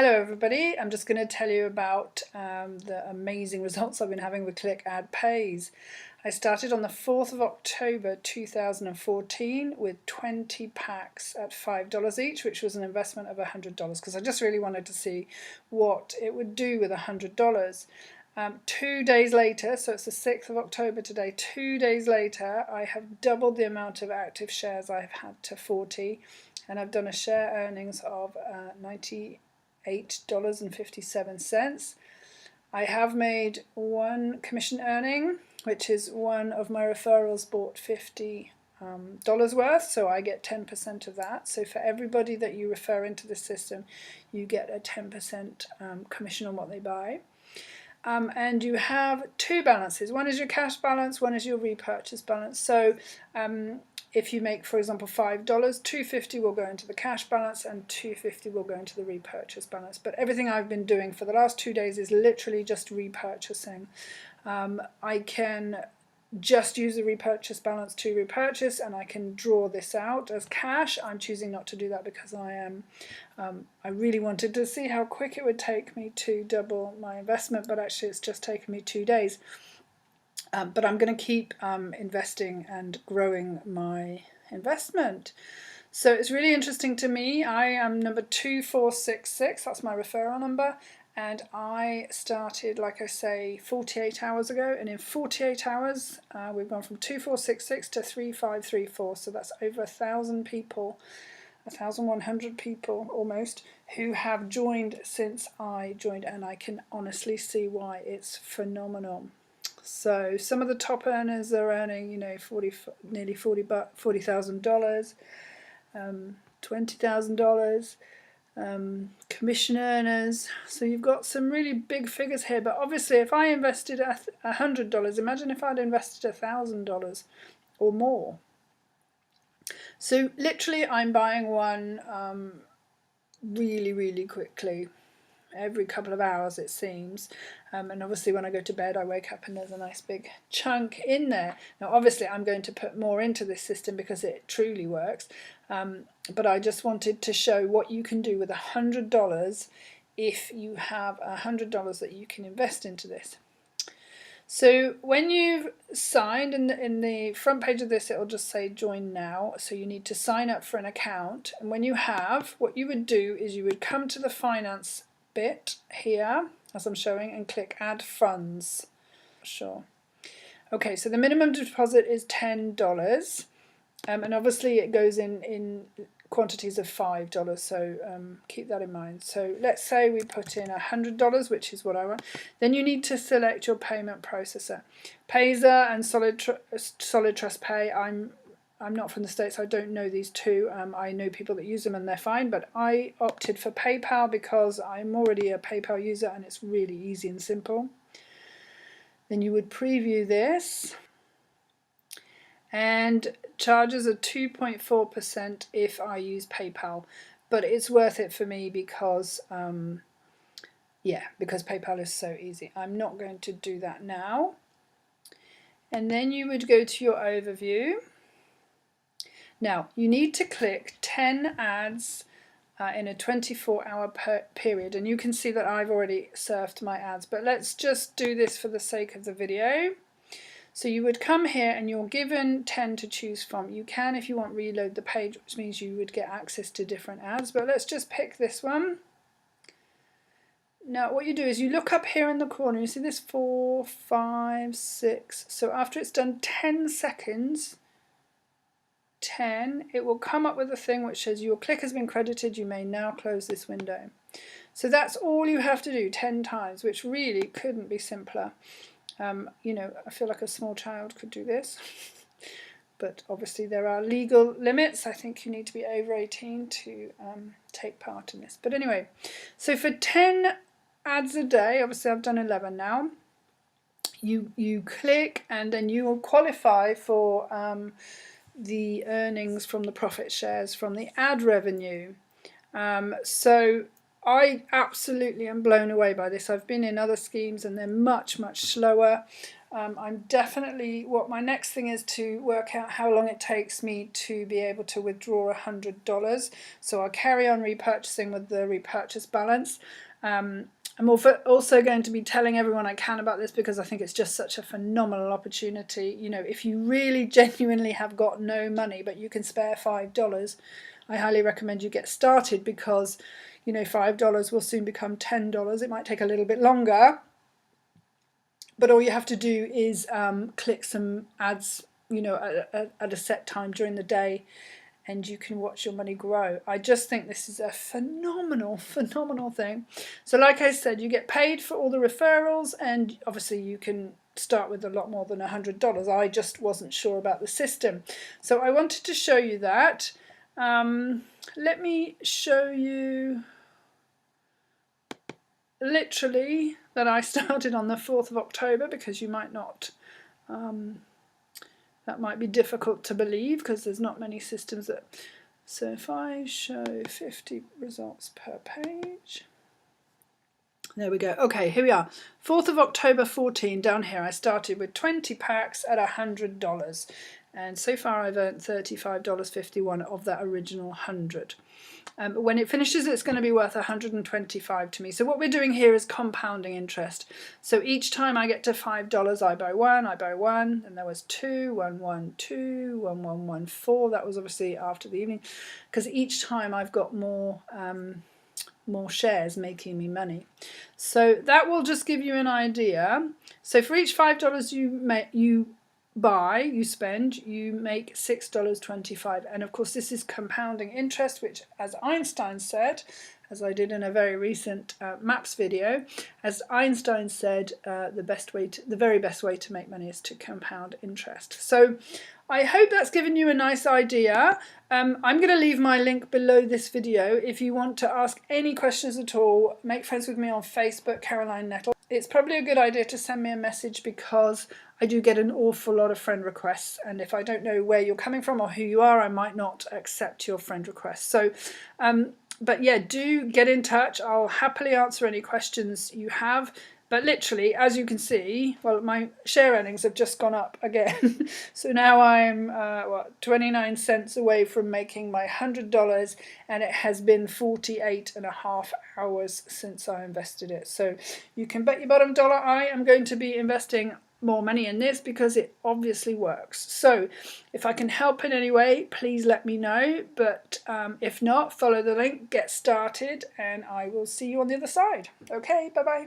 Hello everybody, I'm just going to tell you about the amazing results I've been having with ClickAdPays. I started on the 4th of October 2014 with 20 packs at $5 each, which was an investment of $100 because I just really wanted to see what it would do with $100. 2 days later, so it's the 6th of October today, 2 days later I have doubled the amount of active shares I've had to 40, and I've done a share earnings of $98.57. I have made one commission earning, which is one of my referrals bought $50 worth, so I get 10% of that. So for everybody that you refer into the system, you get a 10% commission on what they buy. And you have two balances. One is your cash balance, one is your repurchase balance. So if you make, for example, $5, $2.50 will go into the cash balance and $2.50 will go into the repurchase balance. But everything I've been doing for the last 2 days is literally just repurchasing. I can just use the repurchase balance to repurchase, and I can draw this out as cash. I'm choosing not to do that because I really wanted to see how quick it would take me to double my investment, but actually it's just taken me 2 days. But I'm going to keep investing and growing my investment. So it's really interesting to me. I am number 2466, that's my referral number, and I started, like I say, 48 hours ago, and in 48 hours we've gone from 2466 to 3534, so that's over 1,000 people, 1,100 people almost, who have joined since I joined, and I can honestly see why. It's phenomenal. So some of the top earners are earning, nearly $40,000, $20,000. Commission earners. So you've got some really big figures here, but obviously if I invested $100, imagine if I'd invested $1,000 or more. So literally I'm buying one really quickly, every couple of hours it seems, and obviously when I go to bed I wake up and there's a nice big chunk in there. Now obviously I'm going to put more into this system because it truly works, but I just wanted to show what you can do with $100 if you have $100 that you can invest into this. So when you've signed, in the front page of this it'll just say join now, so you need to sign up for an account, and when you have, what you would do is you would come to the finance bit here as I'm showing and click add funds. Sure. Okay, so the minimum deposit is $10, and obviously it goes in quantities of $5, so keep that in mind. So let's say we put in $100, which is what I want. Then you need to select your payment processor. Payzer and Solid Trust Pay. I'm not from the States, I don't know these two. I know people that use them and they're fine, but I opted for PayPal because I'm already a PayPal user and it's really easy and simple. Then you would preview this, and charges are 2.4% if I use PayPal, but it's worth it for me because because PayPal is so easy. I'm not going to do that now. And then you would go to your overview. Now, you need to click 10 ads in a 24-hour period, and you can see that I've already surfed my ads, but let's just do this for the sake of the video. So you would come here and you're given 10 to choose from. You can, if you want, reload the page, which means you would get access to different ads, but let's just pick this one. Now what you do is you look up here in the corner, you see this 4, 5, 6, so after it's done 10 seconds, 10, it will come up with a thing which says your click has been credited, you may now close this window. So that's all you have to do 10 times, which really couldn't be simpler. I feel like a small child could do this, but obviously there are legal limits. I think you need to be over 18 to take part in this. But anyway, so for 10 ads a day, obviously I've done 11 now, you click and then you will qualify for the earnings from the profit shares from the ad revenue. So I absolutely am blown away by this. I've been in other schemes and they're much slower. I'm definitely, what my next thing is to work out how long it takes me to be able to withdraw $100. So I'll carry on repurchasing with the repurchase balance. I'm also going to be telling everyone I can about this because I think it's just such a phenomenal opportunity. You know, if you really genuinely have got no money but you can spare $5, I highly recommend you get started because, you know, $5 will soon become $10. It might take a little bit longer, but all you have to do is click some ads, you know, at a set time during the day, and you can watch your money grow. I just think this is a phenomenal thing. So like I said, you get paid for all the referrals, and obviously you can start with a lot more than $100. I just wasn't sure about the system. So I wanted to show you that. Let me show you literally that I started on the 4th of October because you might not, that might be difficult to believe because there's not many systems that. So if I show 50 results per page, there we go. Okay, here we are. 4th of October 14, down here I started with 20 packs at $100, and so far I've earned $35.51 of that original 100. But when it finishes, it's going to be worth $125 to me. So what we're doing here is compounding interest. So each time I get to $5, I buy one, and there was 2, 1, 1, 2, 1, 1, 1, 4. That was obviously after the evening, because each time I've got more shares making me money. So that will just give you an idea. So for each $5 you spend, you make $6.25, and of course this is compounding interest, which, as Einstein said, as I did in a very recent maps video, as Einstein said, the very best way to make money is to compound interest. So I hope that's given you a nice idea. I'm going to leave my link below this video. If you want to ask any questions at all, make friends with me on Facebook, Caroline Nettle. It's probably a good idea to send me a message because I do get an awful lot of friend requests, and if I don't know where you're coming from or who you are, I might not accept your friend request. So, but yeah, do get in touch. I'll happily answer any questions you have. But literally, as you can see, well, my share earnings have just gone up again. So now I'm 29 cents away from making my $100, and it has been 48.5 hours since I invested it. So you can bet your bottom dollar I am going to be investing more money in this because it obviously works. So if I can help in any way, please let me know. But if not, follow the link, get started, and I will see you on the other side. Okay, bye-bye.